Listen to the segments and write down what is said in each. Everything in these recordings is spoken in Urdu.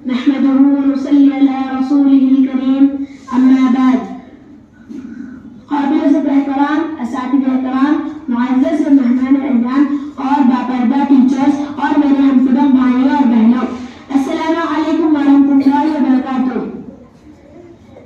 نحمده ونصلي على رسوله الكريم اما بعد. قابل ذکر احترام اساتذہ احترام، معزز مہمان اعزام اور باپردہ ٹیچرز اور میرے ہمسبق بھائیوں اور بہنوں، السلام علیکم ورحمۃ اللہ وبرکاتہ.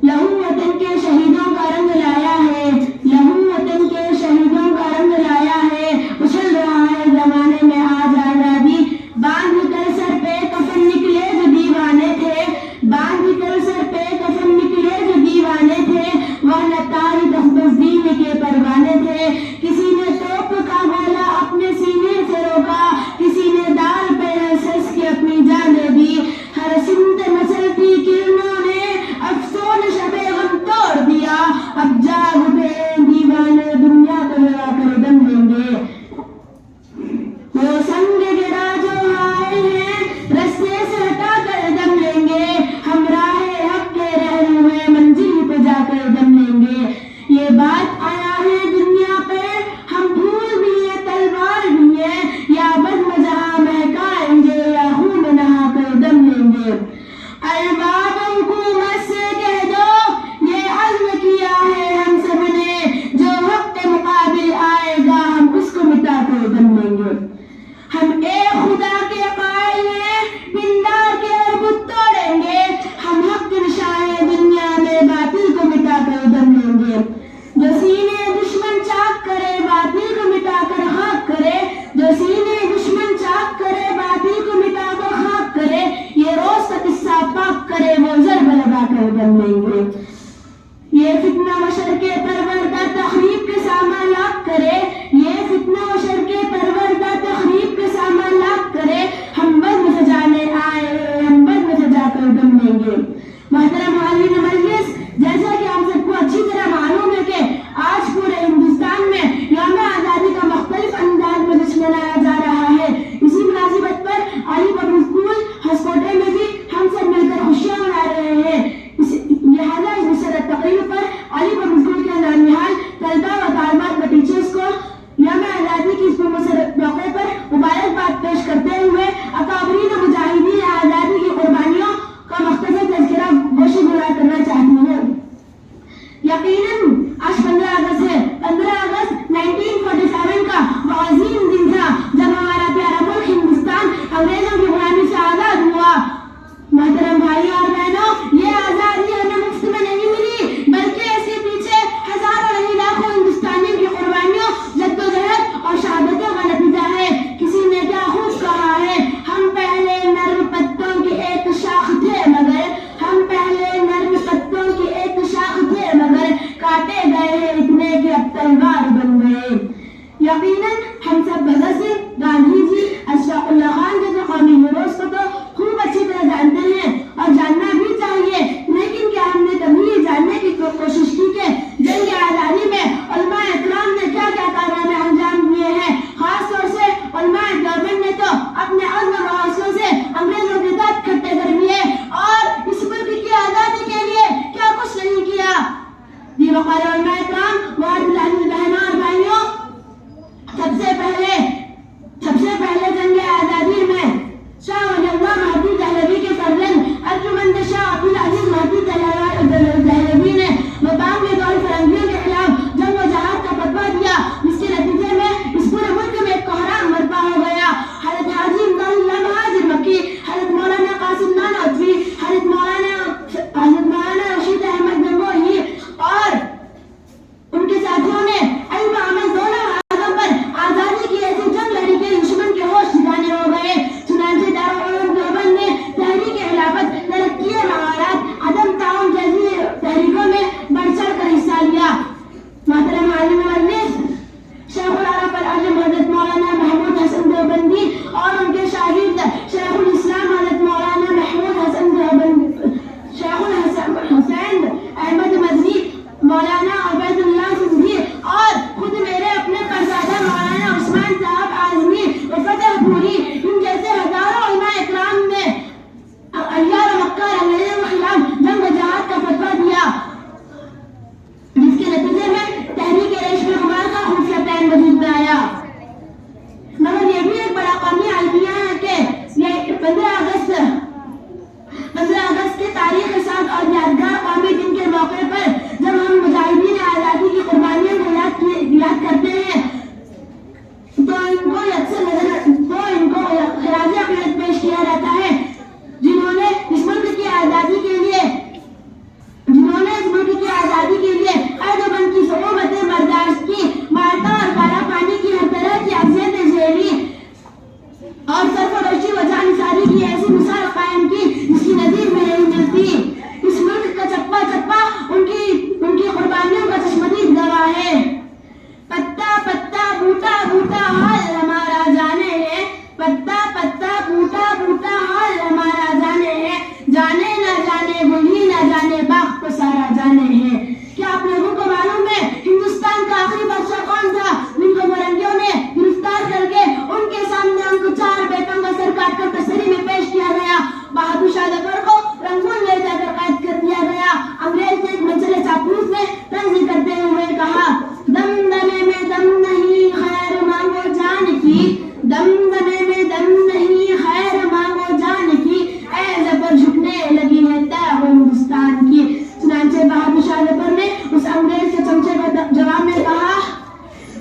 لہو وطن کے شہیدوں کا رنگ لایا ہے، لہو وطن کے شہیدوں کا رنگ لایا ہے. اچھل رہا ہے زمانے میں آج آزادی، باندھ کر سر پہ کفن نکلے جو دیوانے تھے، باندھ کر سر پہ کفن نکلے جو دیوانے تھے. وہ نتاری دس دین کے پروانے تھے. کسی نے توپ کا گولا اپنے سینے سے روکا، کسی نے دار پہ سس کے اپنی جانیں دی. ہر سمت مسلتی کرنوں نے افسون شب غم توڑ دیا. اب جاگ اٹھے دیوانے دنیا کو لڑا کر دم لیں گے. وہ سنگ گڑا جو آئے ہیں رستے سے ہٹا کر دم لیں گے. ہم راہ حق کے رہنما ہوئے منزل پہ جا کر دم لیں گے. یہ بات آیا ہے دنیا پہ، ہم دھول بھی ہیں تلوار بھی ہیں، یا بزم جہاں مہکائیں گے یا خون نہا کر دم لیں گے. ارباب حکومت سے کہہ دو یہ عزم کیا ہے ہم سب نے، جو حق کے مقابل آئے گا ہم اس کو مٹا کر دم لیں گے. ہم ایک خدا کے قائل ہیں، پندار کے بت توڑیں گے. ہم حق کے نشانے دنیا میں باطل کو مٹا کر دم لیں گے. جو سینے دشمن چاک کرے باطل کو مٹا کر خاک کرے، جو سینے دشمن چاک کرے باطل کو مٹا کر خاک کرے. یہ روز کا قصہ پاک کرے وہ ضرب لگا کر دم لیں گے. یہ فتنہ و شر کے پروردہ تخریب کے سامان لاک کرے، یہ فتنہ و شر کے پروردہ تخریب کے سامان دمدمے میں دم نہیں خیر مانگو جان کی، اے ظفر جھکنے لگی ہے تاغ ہندوستان کی۔ چنانچہ بہادر شاہ ظفر نے اس انگریز کے چمچے کا جواب میں کہا،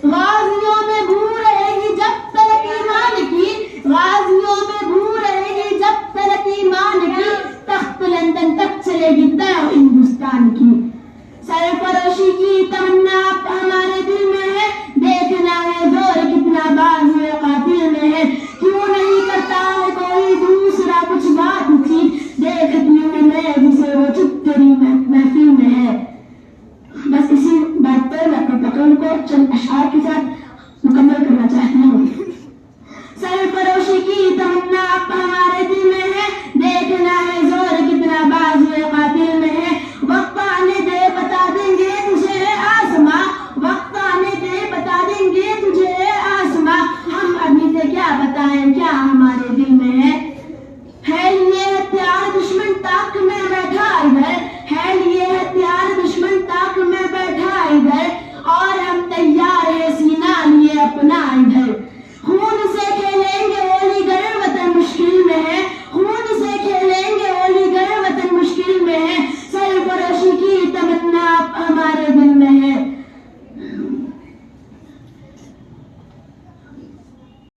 غازیوں میں بو رہے گی جب تک ایمان کی، غازیوں میں بو رہے گی جب تک ایمان کی، تخت لندن تک چلے گی تاغ ہندوستان کی۔ سرفروشی کی تمنا اب ہمارے دل میں ہے، دیکھنا ہے زور کتنا بازو قاتل میں ہے، کیوں نہیں کرتا ہے کوئی دوسرا کچھ بات ٹھیک، دیکھتی ہوں میں جسے وہ چپ تیری محفل میں ہے۔ بس اسی بات پر میں اپنے تقریر کو چند اشعار کے ساتھ مکمل کرنا چاہتی ہوں۔ سرفروشی کی تمنا اب ہمارے